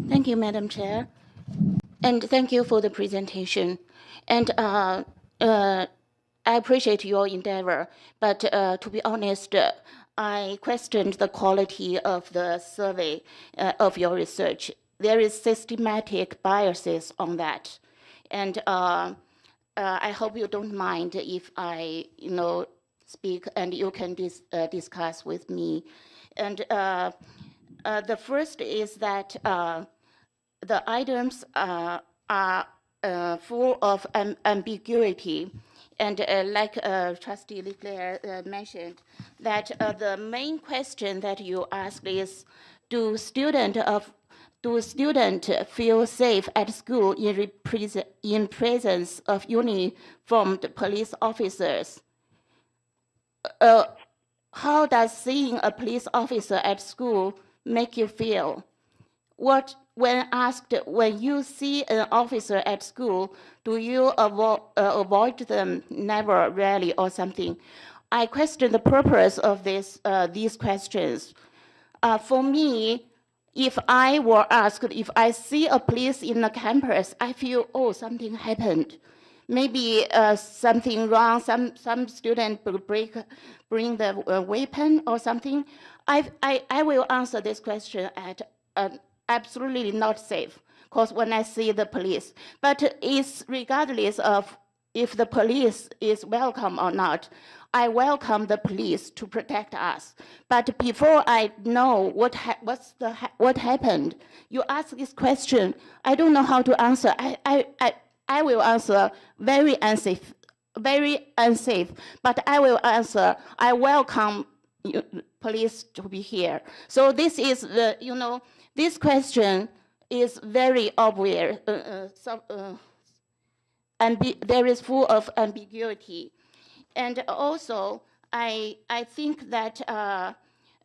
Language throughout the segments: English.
Thank you, Madam Chair. And thank you for the presentation. And I appreciate your endeavor, but to be honest, I questioned the quality of the survey of your research. There is systematic biases on that. And I hope you don't mind if I, speak and you can discuss with me. And the first is that the items are full of ambiguity. And like Trustee Leclerc mentioned, that the main question that you asked is, do students feel safe at school in presence of uniformed police officers? How does seeing a police officer at school make you feel? When asked, when you see an officer at school, do you avoid them, never, rarely, or something? I question the purpose of these questions. For me, if I were asked, if I see a police in the campus, I feel, oh, something happened. Maybe something wrong, some student bring the weapon or something. I will answer this question at absolutely not safe, because when I see the police. But it's regardless of if the police is welcome or not. I welcome the police to protect us. But before I know what happened, you ask this question, I don't know how to answer. I will answer very unsafe, but I will answer, I welcome police to be here. So this is the, this question is very obvious, and there is full of ambiguity. And also, I think that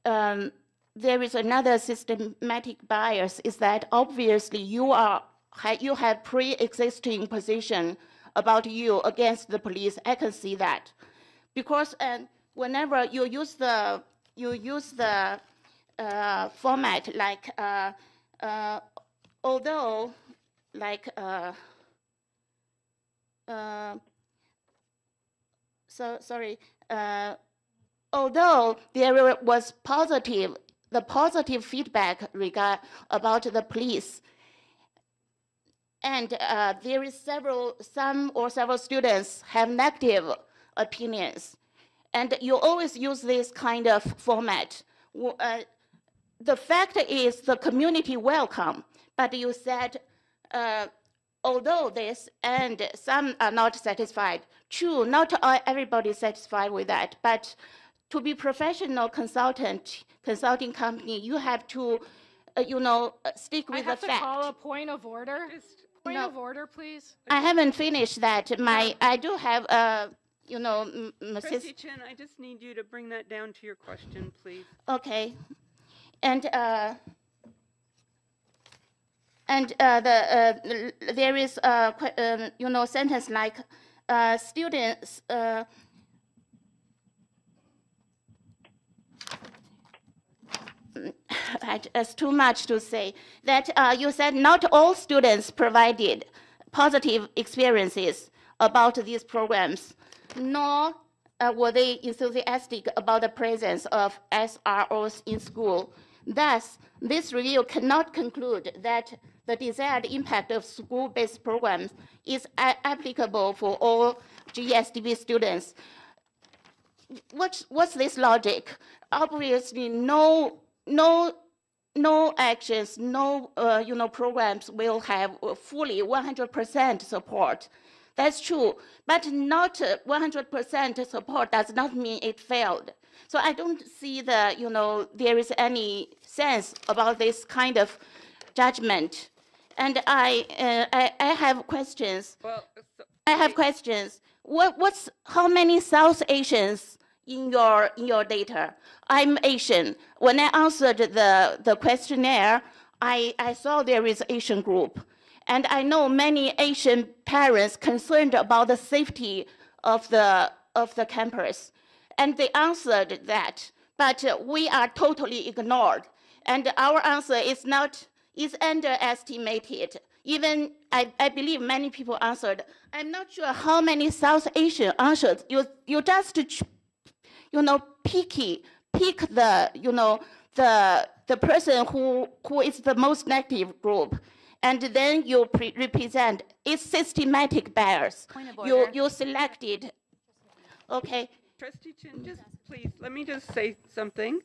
there is another systematic bias, is that obviously you have pre-existing position about you against the police. I can see that, because whenever you use the format like although like although there was the positive feedback about the police, and there is several students have negative opinions, and you always use this kind of format. The fact is the community welcome, but you said, although this, and some are not satisfied. True, not everybody is satisfied with that, but to be professional consulting company, you have to, stick with the fact. I have to call a point of order. Point of order, please. I haven't finished that. I do have Trustee Qin, I just need you to bring that down to your question, please. Okay, and there is a sentence like students. It's too much to say. That you said not all students provided positive experiences about these programs, nor were they enthusiastic about the presence of SROs in school. Thus, this review cannot conclude that the desired impact of school-based programs is applicable for all GSDB students. What's this logic? Obviously, no actions, no programs will have fully 100% support. That's true, but not 100% support does not mean it failed. So I don't see there is any sense about this kind of judgment. And I have questions. Well, I have questions. How many South Asians in your data? I'm Asian. When I answered the questionnaire, I saw there is Asian group. And I know many Asian parents concerned about the safety of the campus. And they answered that, but we are totally ignored. And our answer is not is underestimated. Even I believe many people answered. I'm not sure how many South Asian answered. You just pick the the person who is the most negative group, and then you represent. It's systematic bias. Point of order. You selected. Okay. Trustee Qin, just please, let me just say something.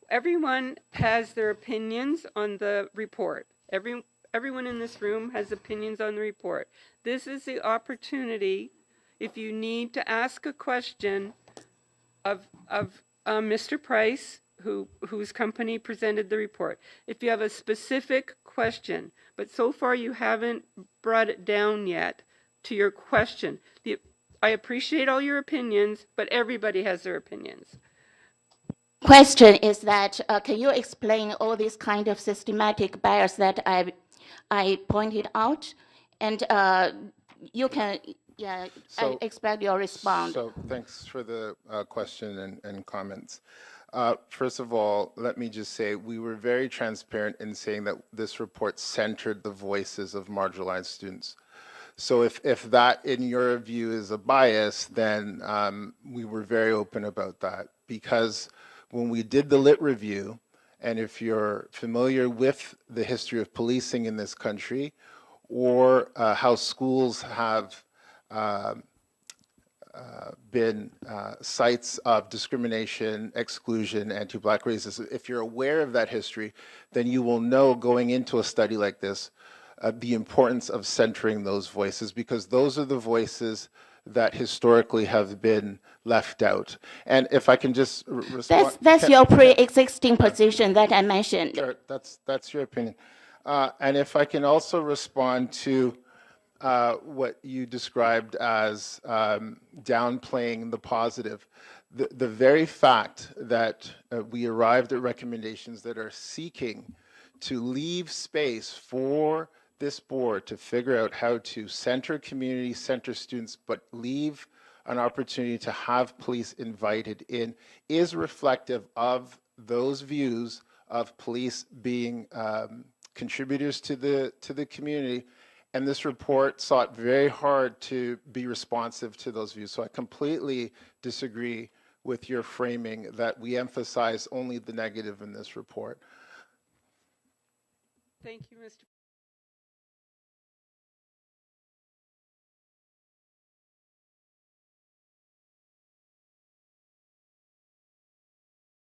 Everyone has their opinions on the report. Everyone in this room has opinions on the report. This is the opportunity, if you need to ask a question of Mr. Price, whose company presented the report. If you have a specific question, but so far you haven't brought it down yet to your question. I appreciate all your opinions, but everybody has their opinions. Question is that can you explain all these kind of systematic bias that I pointed out, and you can I expect your response. So thanks for the question and comments. First of all, let me just say we were very transparent in saying that this report centered the voices of marginalized students. So if that, in your view, is a bias, then we were very open about that, because when we did the lit review, and if you're familiar with the history of policing in this country, or how schools have been sites of discrimination, exclusion, anti-Black racism, if you're aware of that history, then you will know going into a study like this the importance of centering those voices, because those are the voices that historically have been left out. And if I can just respond. That's your pre-existing position that I mentioned. Sure, that's your opinion. And if I can also respond to what you described as downplaying the positive. The very fact that we arrived at recommendations that are seeking to leave space for this board to figure out how to center community, center students, but leave an opportunity to have police invited in is reflective of those views of police being contributors to the community. And this report sought very hard to be responsive to those views. So I completely disagree with your framing that we emphasize only the negative in this report. Thank you, Mr.